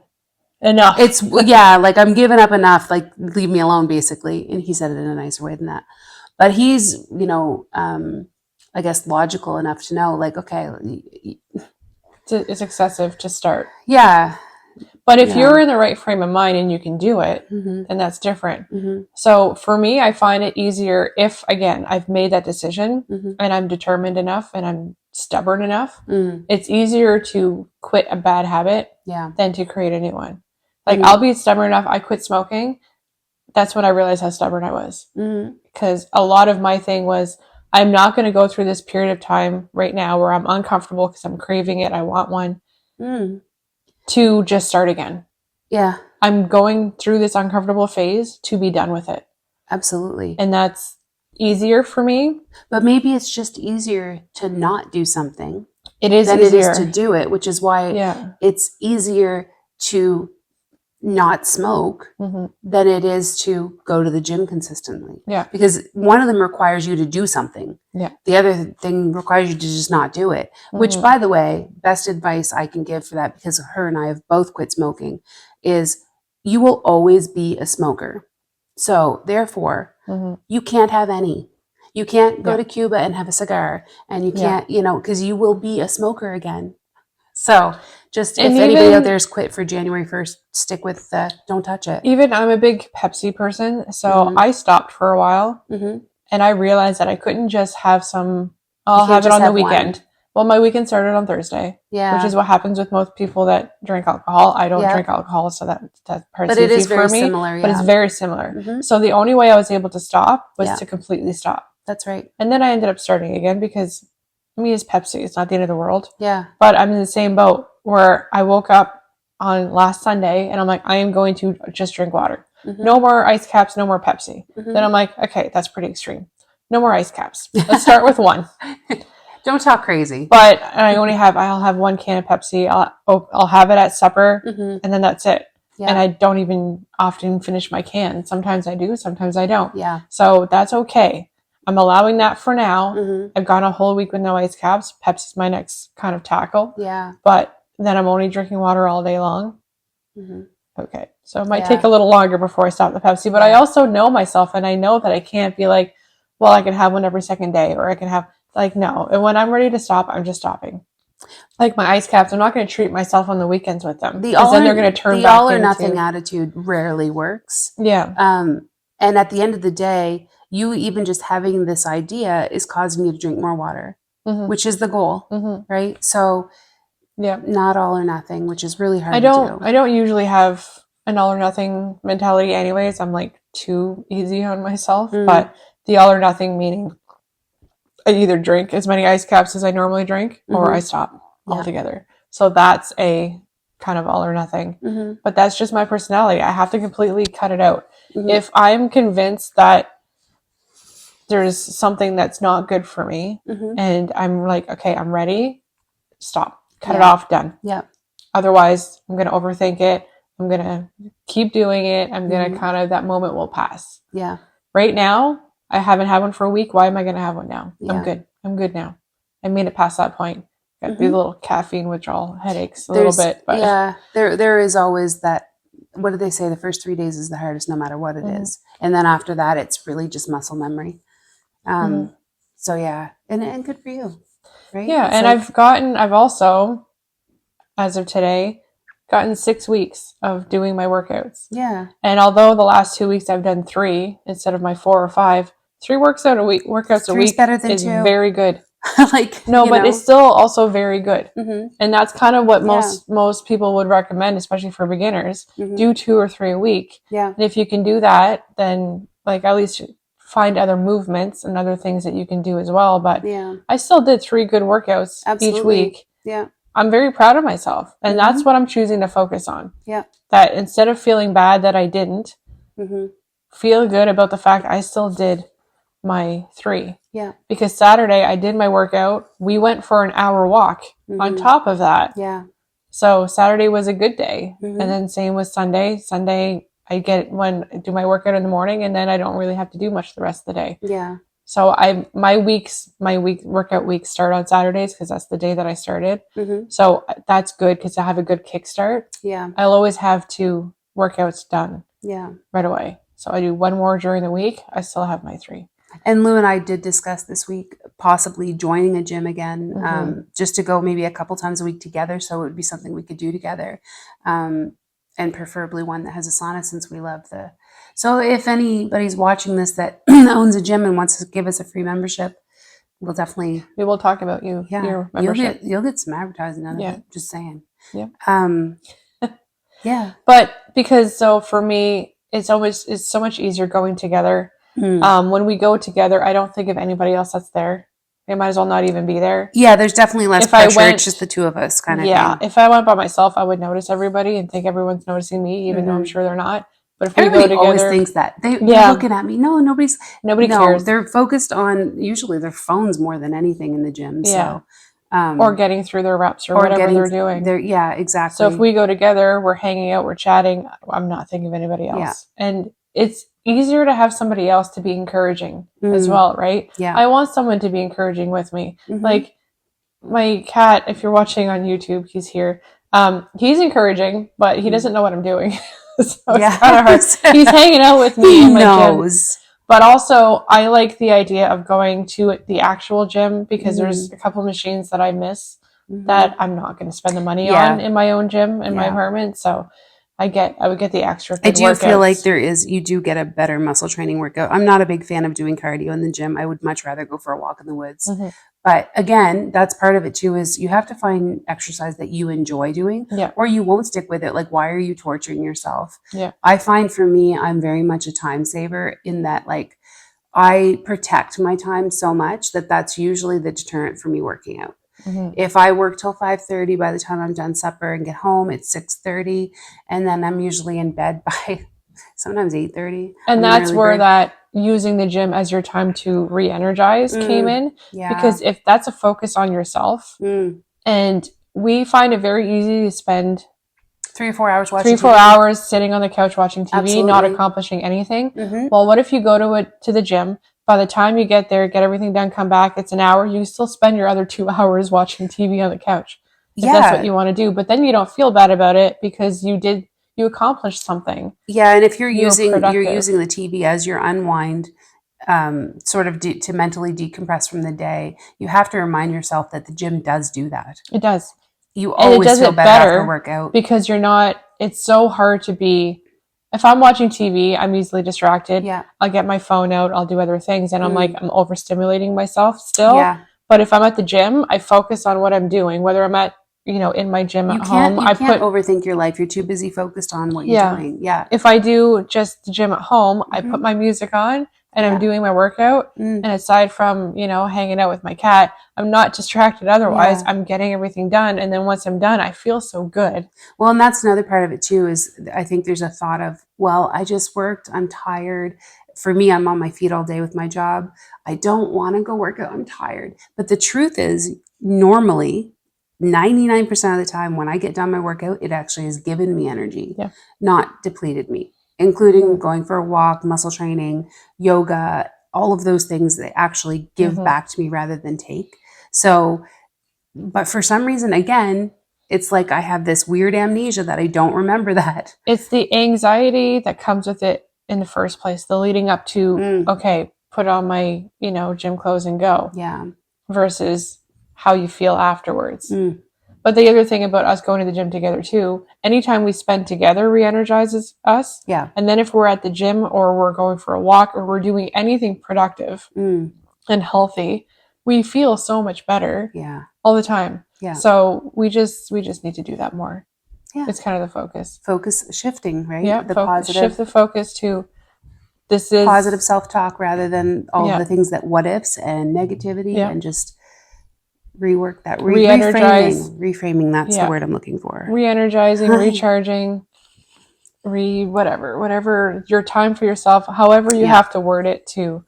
enough. It's like I'm giving up enough, like leave me alone basically. And he said it in a nicer way than that. But he's, I guess logical enough to know like, okay, it's excessive to start. Yeah. But if you're in the right frame of mind and you can do it, then that's different. So for me, I find it easier if, again, I've made that decision and I'm determined enough and I'm stubborn enough. It's easier to quit a bad habit than to create a new one. Like I'll be stubborn enough. I quit smoking. That's when I realized how stubborn I was. Because a lot of my thing was, I'm not going to go through this period of time right now where I'm uncomfortable because I'm craving it. I want one. To just start again. Yeah. I'm going through this uncomfortable phase to be done with it. Absolutely. And that's easier for me. But maybe it's just easier to not do something. It is than easier. It is to do it, which is why it's easier to not smoke than it is to go to the gym consistently. Yeah. Because one of them requires you to do something. Yeah. The other thing requires you to just not do it. Which, by the way, best advice I can give for that, because her and I have both quit smoking, is you will always be a smoker. So therefore, you can't have any. You can't go to Cuba and have a cigar, and you can't, because you will be a smoker again. So just if anybody out there is quit for January 1st, stick with don't touch it. Even I'm a big Pepsi person, so I stopped for a while, and I realized that I couldn't just have some. I'll have it on the weekend. One. Well, my weekend started on Thursday, which is what happens with most people that drink alcohol. I don't drink alcohol, so that part's easy for me. But it is very similar. But it's very similar. So the only way I was able to stop was to completely stop. That's right. And then I ended up starting again because, I mean, it's Pepsi. It's not the end of the world. Yeah. But I'm in the same boat where I woke up on last Sunday and I'm like, I am going to just drink water. No more ice caps, no more Pepsi. Then I'm like, okay, that's pretty extreme. No more ice caps. Let's start with one. Don't talk crazy. But I'll have 1 can of Pepsi. I'll have it at supper and then that's it. Yeah. And I don't even often finish my can. Sometimes I do, sometimes I don't. Yeah. So that's okay. I'm allowing that for now. I've gone a whole week with no ice caps. Pepsi's my next kind of tackle. Yeah. But then I'm only drinking water all day long. Okay. So it might take a little longer before I stop the Pepsi. But I also know myself, and I know that I can't be like, well, I can have one every second day, or I can have, like, no. And when I'm ready to stop, I'm just stopping. Like my ice caps, I'm not going to treat myself on the weekends with them. Because then they're going to turn back into... The all or nothing attitude rarely works. Yeah. And at the end of the day, you even just having this idea is causing you to drink more water, which is the goal, right? So, not all or nothing, which is really hard to do. I don't usually have an all or nothing mentality anyways. I'm like too easy on myself, but the all or nothing meaning I either drink as many ice caps as I normally drink or I stop altogether. So that's a kind of all or nothing, but that's just my personality. I have to completely cut it out. If I'm convinced that there's something that's not good for me and I'm like, okay, I'm ready, stop, cut it off, done. Yeah. Otherwise I'm going to overthink it. I'm going to keep doing it. I'm going to kind of, that moment will pass. Yeah. Right now, I haven't had one for a week. Why am I going to have one now? Yeah. I'm good. I'm good now. I made it past that point. Got these little caffeine withdrawal headaches a There's, little bit, but yeah, there is always that. What do they say? The first 3 days is the hardest, no matter what it is, and then after that, it's really just muscle memory. So yeah, and good for you, right? Yeah, it's and like, I've also, as of today, gotten 6 weeks of doing my workouts. yeah, And although the last 2 weeks I've done 3 instead of my 4 or 5, 3 workouts a week better than is 2. very good. Like, No, but it's still also very good. And that's kind of what most people would recommend, especially for beginners. Do 2 or 3 a week. Yeah. And if you can do that, then like at least find other movements and other things that you can do as well. But I still did 3 good workouts each week. Yeah. I'm very proud of myself. And that's what I'm choosing to focus on. Yeah. That instead of feeling bad that I didn't, feel good about the fact I still did my 3. Yeah. Because Saturday I did my workout. We went for an hour walk on top of that. Yeah. So Saturday was a good day. And then same with Sunday. Sunday I do my workout in the morning, and then I don't really have to do much the rest of the day. Yeah. So my workout weeks start on Saturdays because that's the day that I started. So that's good because I have a good kickstart. Yeah. I'll always have 2 workouts done. Yeah. Right away. So I do 1 more during the week. I still have my 3. And Lou and I did discuss this week possibly joining a gym again, just to go maybe a couple times a week together. So it would be something we could do together, and preferably one that has a sauna, since we love the. So if anybody's watching this that owns a gym and wants to give us a free membership, we'll definitely. We will talk about your membership. You'll get some advertising out of it. Just saying. Yeah. Yeah. But for me, it's so much easier going together. When we go together, I don't think of anybody else that's there. They might as well not even be there. Yeah, there's definitely less pressure. It's just the 2 of us kind of thing. Yeah, if I went by myself, I would notice everybody and think everyone's noticing me, even though I'm sure they're not. But if everybody we go together, always thinks that. They're looking at me. No, nobody cares. They're focused on usually their phones more than anything in the gym. Yeah. So, or getting through their reps or whatever they're doing. Yeah, exactly. So if we go together, we're hanging out, we're chatting, I'm not thinking of anybody else. Yeah. And it's easier to have somebody else to be encouraging as well, right? Yeah. I want someone to be encouraging with me. Like my cat, if you're watching on YouTube, he's here. He's encouraging, but he doesn't know what I'm doing. So it's kind of hard. He's hanging out with me in my gym. But also, I like the idea of going to the actual gym because there's a couple machines that I miss that I'm not going to spend the money on in my own gym in my apartment. So I would get the extra. I do feel like you do get a better muscle training workout. I'm not a big fan of doing cardio in the gym. I would much rather go for a walk in the woods. But again, that's part of it too, is you have to find exercise that you enjoy doing or you won't stick with it. Like, why are you torturing yourself? Yeah. I find for me, I'm very much a time saver in that, like, I protect my time so much that's usually the deterrent for me working out. If I work till 5:30, by the time I'm done supper and get home, it's 6:30, and then I'm usually in bed by sometimes 8:30. And that's where that using the gym as your time to re-energize came in. Yeah. Because if that's a focus on yourself, and we find it very easy to spend 3 or 4 hours watching 3-4 hours sitting on the couch watching TV, not accomplishing anything. Well, what if you go to the gym? By the time you get there, get everything done, come back, it's an hour. You still spend your other 2 hours watching TV on the couch. If that's what you want to do. But then you don't feel bad about it because you accomplished something. Yeah, and if you're using the TV as your unwind, sort of to mentally decompress from the day, you have to remind yourself that the gym does do that. It does. You always feel better after workout because it's so hard to be. If I'm watching TV, I'm easily distracted. Yeah. I'll get my phone out. I'll do other things. And I'm overstimulating myself still. Yeah. But if I'm at the gym, I focus on what I'm doing, whether I'm at, in my gym at home. You can't overthink your life. You're too busy focused on what you're doing. Yeah. If I do just the gym at home, I put my music on and I'm doing my workout. And aside from, hanging out with my cat, I'm not distracted otherwise. I'm getting everything done. And then once I'm done, I feel so good. Well, and that's another part of it too, is I think there's a thought of, well, I just worked, I'm tired. For me, I'm on my feet all day with my job. I don't want to go work out. I'm tired. But the truth is, normally, 99% of the time when I get done my workout, it actually has given me energy, not depleted me, including going for a walk, muscle training, yoga, all of those things that actually give back to me rather than take. So but for some reason, again, it's like I have this weird amnesia that I don't remember that. It's the anxiety that comes with it in the first place, the leading up to, okay, put on my, gym clothes and go. Yeah. Versus how you feel afterwards. But the other thing about us going to the gym together too, anytime we spend together re-energizes us. Yeah. And then if we're at the gym or we're going for a walk or we're doing anything productive and healthy, we feel so much better. Yeah. All the time. Yeah. So we just need to do that more. Yeah. It's kind of the focus. Focus shifting, right? Yeah. The positive. Shift the focus to this is positive self-talk rather than all the things that what ifs and negativity and just rework that reframing. That's the word I'm looking for. Re-energizing, recharging, whatever your time for yourself, however you have to word it to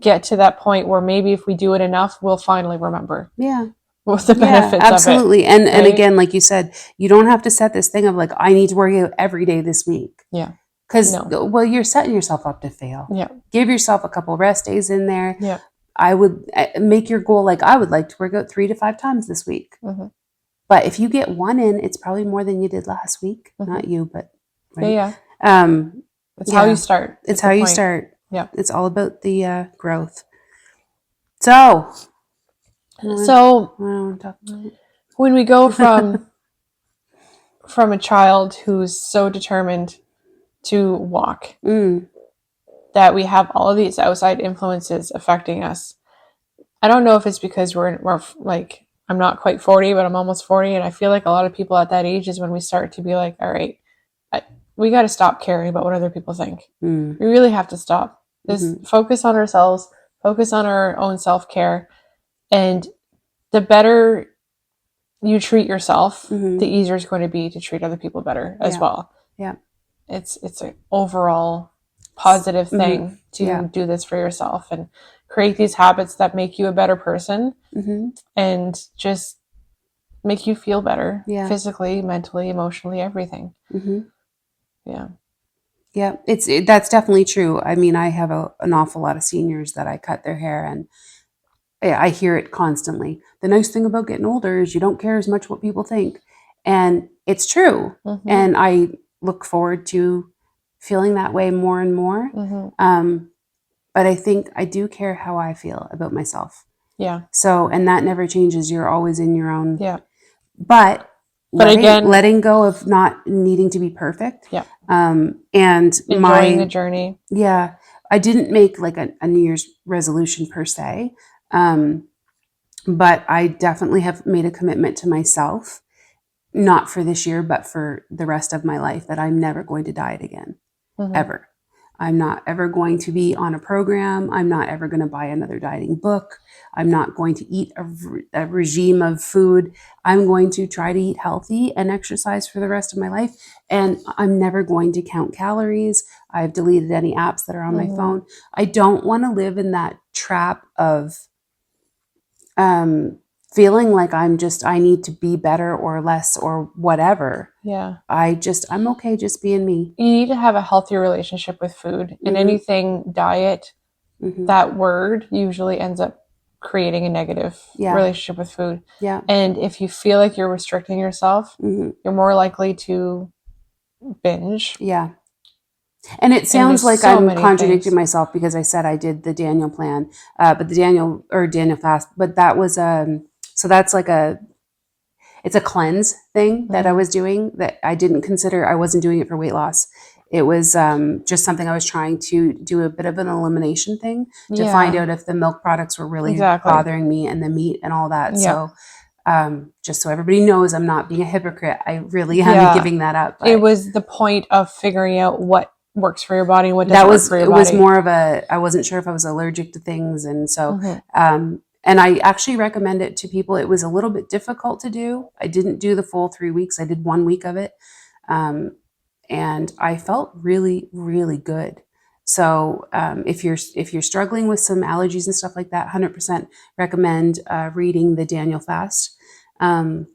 get to that point where maybe if we do it enough, we'll finally remember. Yeah. What's the benefits absolutely. of it? And again, like you said, you don't have to set this thing of like, I need to work out every day this week. Yeah. Because, well, you're setting yourself up to fail. Yeah. Give yourself a couple rest days in there. Yeah. I would make your goal like I would like to work out 3 to 5 times this week. But if you get one in, it's probably more than you did last week. Not you, but right? Yeah. It's how you start. It's how you start. Yeah. It's all about the growth. So when we go from a child who's so determined to walk, that we have all of these outside influences affecting us. I don't know if it's because we're like, I'm not quite 40, but I'm almost 40. And I feel like a lot of people at that age is when we start to be like, all right, we got to stop caring about what other people think. We really have to stop. Just focus on ourselves, focus on our own self-care. And the better you treat yourself, the easier it's going to be to treat other people better as well. Yeah. It's an overall positive thing to do this for yourself and create these habits that make you a better person and just make you feel better physically, mentally, emotionally, everything. Yeah, that's definitely true. I mean, I have an awful lot of seniors that I cut their hair, and I hear it constantly. The nice thing about getting older is you don't care as much what people think. And it's true. And I look forward to feeling that way more and more. But I think I do care how I feel about myself. Yeah. So, and that never changes. You're always in your own. Yeah. But letting go of not needing to be perfect. Yeah. And enjoying the journey. Yeah. I didn't make like a New Year's resolution per se. But I definitely have made a commitment to myself, not for this year, but for the rest of my life, that I'm never going to diet again, ever. I'm not ever going to be on a program. I'm not ever going to buy another dieting book. I'm not going to eat a regime of food. I'm going to try to eat healthy and exercise for the rest of my life. And I'm never going to count calories. I've deleted any apps that are on my phone. I don't want to live in that trap of feeling like I need to be better or less or whatever. Yeah. I'm okay just being me. You need to have a healthier relationship with food. And anything diet, that word usually ends up creating a negative relationship with food. Yeah. And if you feel like you're restricting yourself, you're more likely to binge. Yeah. And it sounds like I'm contradicting myself because I said I did the Daniel plan, but the Daniel fast, but that was, so that's like it's a cleanse thing that I was doing that I didn't consider. I wasn't doing it for weight loss. It was just something I was trying to do a bit of an elimination thing to find out if the milk products were really bothering me and the meat and all that. Yeah. So just so everybody knows I'm not being a hypocrite. I really am giving that up. It was the point of figuring out what works for your body and what doesn't work for your body. It was more of I wasn't sure if I was allergic to things. And so, and I actually recommend it to people. It was a little bit difficult to do. I didn't do the full 3 weeks. I did 1 week of it. And I felt really, really good. So if you're struggling with some allergies and stuff like that, 100% recommend reading the Daniel fast. So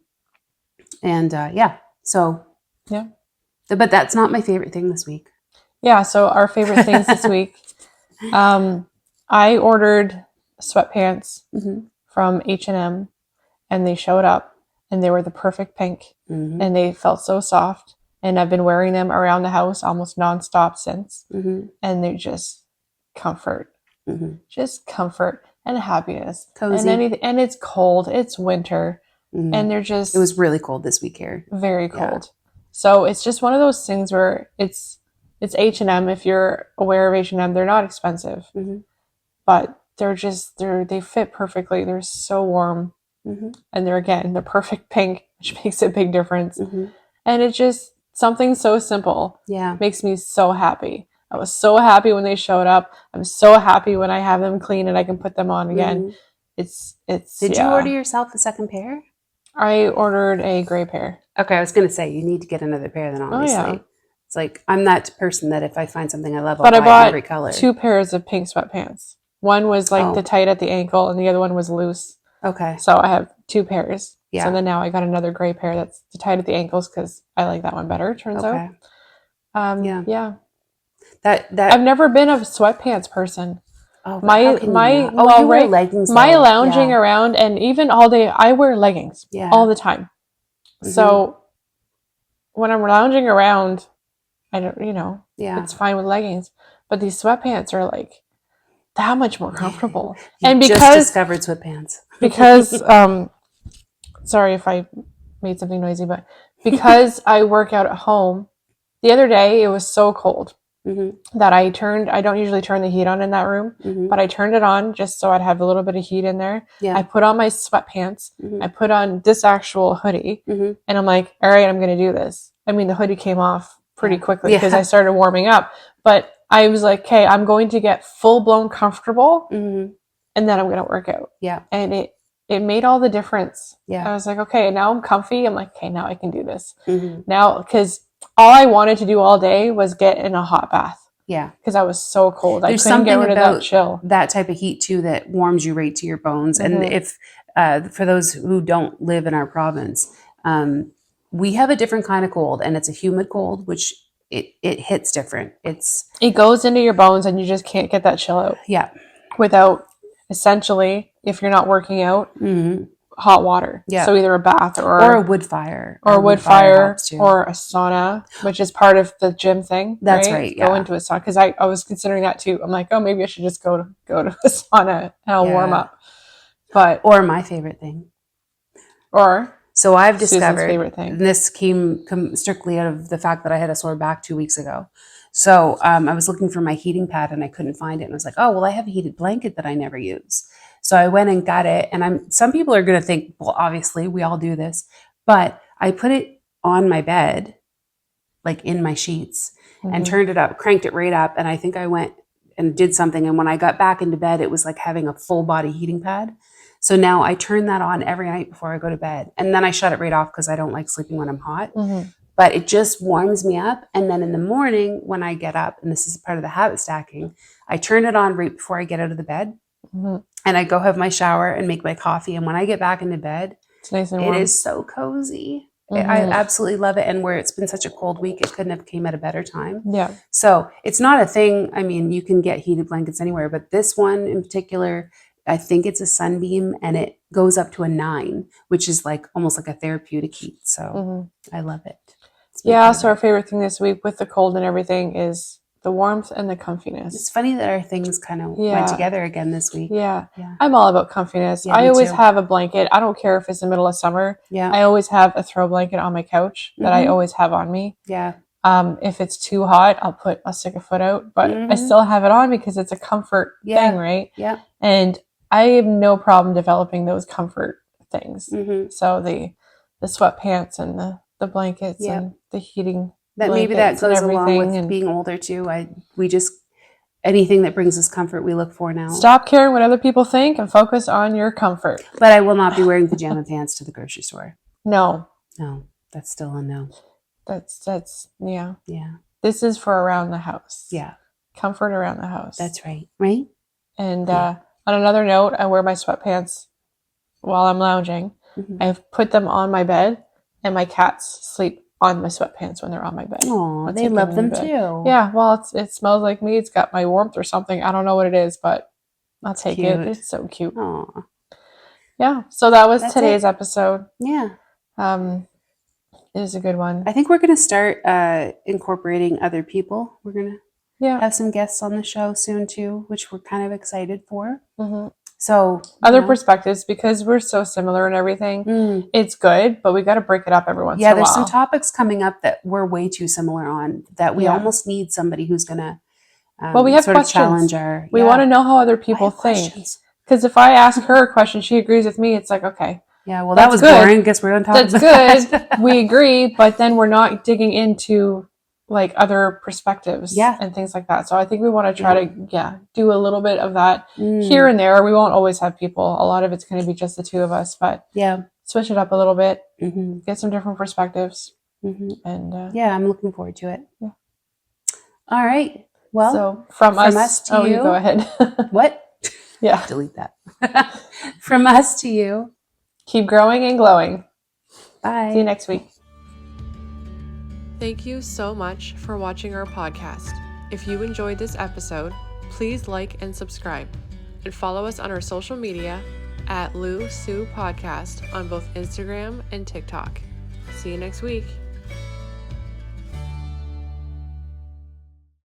but that's not my favorite thing this week. Yeah, so our favorite things this week, I ordered sweatpants from H&M, and they showed up, and they were the perfect pink, and they felt so soft. And I've been wearing them around the house almost nonstop since. And they're just comfort, just comfort and happiness. Cozy. And it's cold. It's winter. And they're just... It was really cold this week here. Very cold. Yeah. So it's just one of those things where it's H&M. If you're aware of H&M, they're not expensive. But they fit perfectly. They're so warm. And they're perfect pink, which makes a big difference. And it's just something so simple. Yeah. Makes me so happy. I was so happy when they showed up. I'm so happy when I have them clean and I can put them on again. Did you order yourself a second pair? I ordered a gray pair. Okay, I was going to say, you need to get another pair then, obviously. Oh, yeah. It's like, I'm that person that if I find something I love, I'll buy it every color. But I bought 2 pairs of pink sweatpants. One was like the tight at the ankle, and the other one was loose. Okay. So I have 2 pairs. Yeah. So then now I got another gray pair that's the tight at the ankles because I like that one better, turns out. Yeah. I've never been a sweatpants person. Oh, my lounging around, and even all day, I wear leggings all the time. So when I'm lounging around, I don't, it's fine with leggings. But these sweatpants are like that much more comfortable. And because just discovered sweatpants. Because sorry if I made something noisy, but because I work out at home, the other day it was so cold. That I don't usually turn the heat on in that room, but I turned it on just so I'd have a little bit of heat in there. Yeah. I put on my sweatpants. I put on this actual hoodie, and I'm like, all right, I'm going to do this. I mean, the hoodie came off pretty quickly because I started warming up, but I was like, okay, I'm going to get full blown comfortable, and then I'm going to work out. Yeah. And it made all the difference. Yeah. I was like, okay, now I'm comfy. I'm like, okay, now I can do this. Now, because all I wanted to do all day was get in a hot bath. Yeah. Because I was so cold. I couldn't get rid of that chill. That type of heat too that warms you right to your bones. And if for those who don't live in our province, we have a different kind of cold, and it's a humid cold, which it hits different. It goes into your bones, and you just can't get that chill out. Yeah. Without, essentially, if you're not working out, hot water. Yeah. So either a bath or a wood fire. Or a wood fire or a sauna, which is part of the gym thing. That's right. Go into a sauna. Because I was considering that too. I'm like, oh, maybe I should just go to a sauna and I'll warm up. Or my favorite thing. So I've discovered, and this came strictly out of the fact that I had a sore back 2 weeks ago. So I was looking for my heating pad and I couldn't find it. And I was like, oh, well, I have a heated blanket that I never use. So I went and got it. And some people are going to think, well, obviously we all do this, but I put it on my bed, like in my sheets, and turned it up, cranked it right up. And I think I went and did something. And when I got back into bed, it was like having a full body heating pad. So now I turn that on every night before I go to bed. And then I shut it right off because I don't like sleeping when I'm hot. But it just warms me up. And then in the morning when I get up, and this is part of the habit stacking, I turn it on right before I get out of the bed. And I go have my shower and make my coffee. And when I get back into bed, it's nice and warm. It is so cozy. I absolutely love it. And where it's been such a cold week, it couldn't have came at a better time. Yeah. So it's not a thing. I mean, you can get heated blankets anywhere, but this one in particular, I think it's a Sunbeam, and it goes up to a 9, which is like almost like a therapeutic heat. So I love it. So our favorite thing this week with the cold and everything is the warmth and the comfiness. It's funny that our things kind of went together again this week. Yeah. I'm all about comfiness. I always have a blanket. I don't care if it's the middle of summer. Yeah. I always have a throw blanket on my couch that I always have on me. Yeah. If it's too hot, I'll stick a foot out, but I still have it on because it's a comfort thing, right? Yeah. And I have no problem developing those comfort things. So the sweatpants and the blankets and the heating. Maybe that goes along with being older too. We just anything that brings us comfort we look for now. Stop caring what other people think and focus on your comfort. But I will not be wearing pajama pants to the grocery store. No, that's still a no. That's yeah. This is for around the house. Yeah, comfort around the house. That's right. Right. And on another note, I wear my sweatpants while I'm lounging. I've put them on my bed, and my cats sleep on my sweatpants when they're on my bed. Oh, they love them too. Yeah, well, it smells like me. It's got my warmth or something. I don't know what it is, but I'll take it. It's so cute. Aww. Yeah. So that was That's today's it. episode. Yeah. It was a good one. I think we're going to start incorporating other people. We're going to have some guests on the show soon too, which we're kind of excited for. Mm-hmm. So other perspectives, because we're so similar in everything. It's good, but we got to break it up every once in a while. Yeah, there's some topics coming up that we're way too similar on that we almost need somebody who's going to well, we have sort questions. of challenge our... We want to know how other people think. Because if I ask her a question, she agrees with me. It's like, okay. Yeah, well, that was good. Boring. Guess we're going to talk about that. That's good. We agree, but then we're not digging into like other perspectives and things like that. So I think we want to try to do a little bit of that here and there. We won't always have people. A lot of it's going to be just the two of us, but switch it up a little bit, get some different perspectives. And I'm looking forward to it. Yeah. All right. Well, so from us to you. You go ahead. What? Yeah. Delete that. From us to you. Keep growing and glowing. Bye. See you next week. Thank you so much for watching our podcast. If you enjoyed this episode, please like and subscribe. And follow us on our social media at Lou&Sue Podcast on both Instagram and TikTok. See you next week.